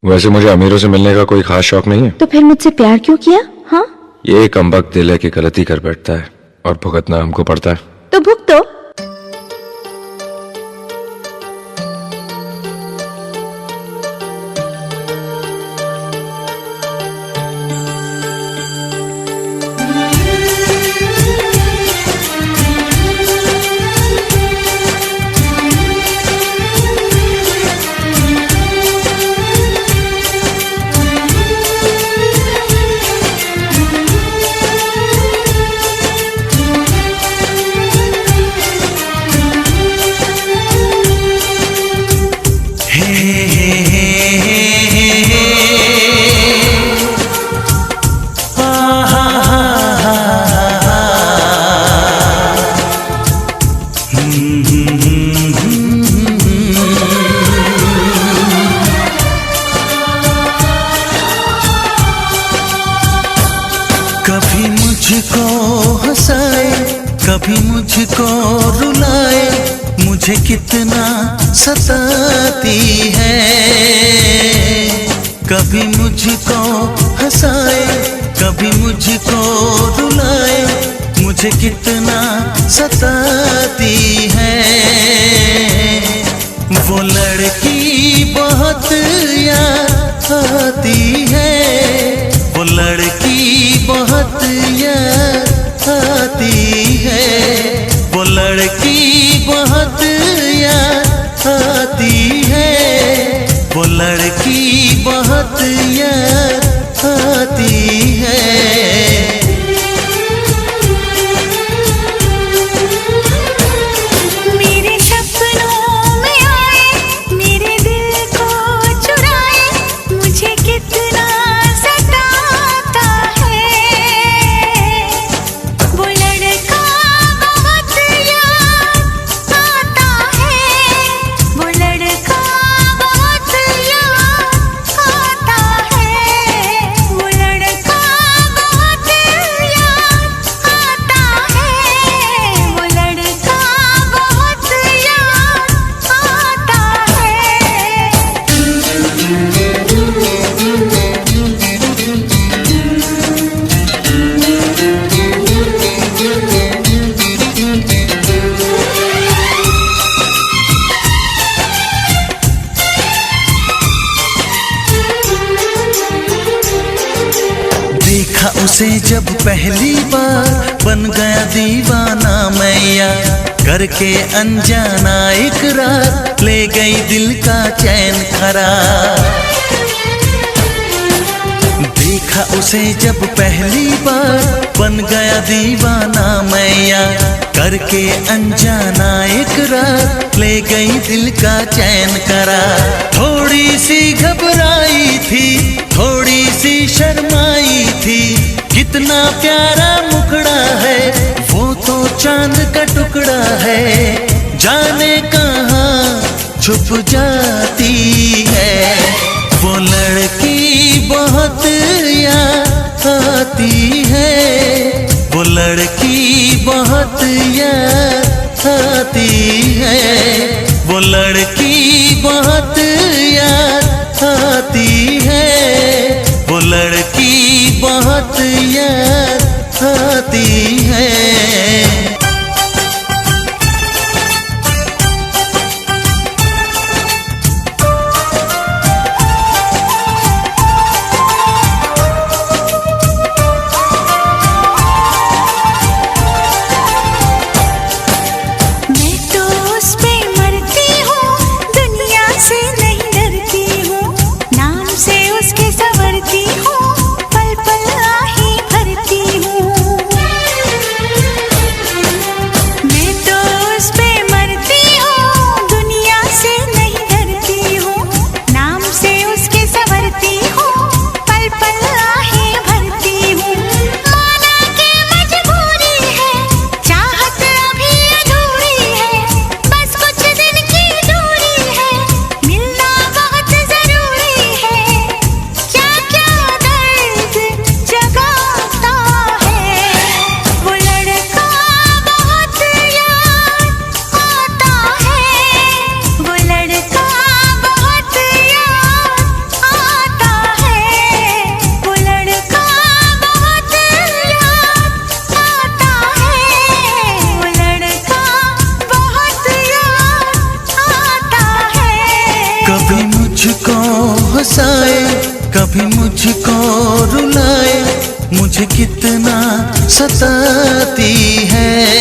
वैसे मुझे अमीरों से मिलने का कोई खास शौक नहीं है। तो फिर मुझसे प्यार क्यों किया? हाँ, ये कमबख्त दिल है कि गलती कर बैठता है और भुगतना हमको पड़ता है। तो भुगतो। कभी मुझको हंसाए, कभी मुझको रुलाए, मुझे कितना सताती है। कभी मुझको हंसाए, कभी मुझको रुलाए, मुझे कितना सताती है। वो लड़की बहुत याद आती है, वो लड़की बहुत याद आती है, वो लड़की बहुत याद आती है, वो लड़की बहुत याद आती है। मेरे सपनों में आए, मेरे दिल को चुराए, मुझे कितना सताता है। वो लड़का बहुत याद आता है, वो लड़का बहुत याद आता है, वो लड़का बहुत याद आता है, वो लड़का बहुत याद आता देखा उसे जब पहली बार, बन गया दीवाना मैया, करके अनजाना इकरार, ले गई दिल का चैन करार। देखा उसे जब पहली बार, बन गया दीवाना मैया, करके अनजाना इकरार, ले गई दिल का चैन करार। थोड़ी सी घबराई थी, थोड़ी सी शर्माई थी, कितना प्यारा मुखड़ा है, वो तो चांद का टुकड़ा है, जाने कहाँ छुप जाती है। वो लड़की बहुत याद आती है, वो लड़की बहुत याद आती है, वो लड़की बहुत याद आती है, वो लड़की बहुत याद आती है। मैं तो उस पे मरती हूँ, दुनिया से नहीं डरती हूँ, नाम हंसाए, कभी मुझको रुलाए, मुझे कितना सताती है।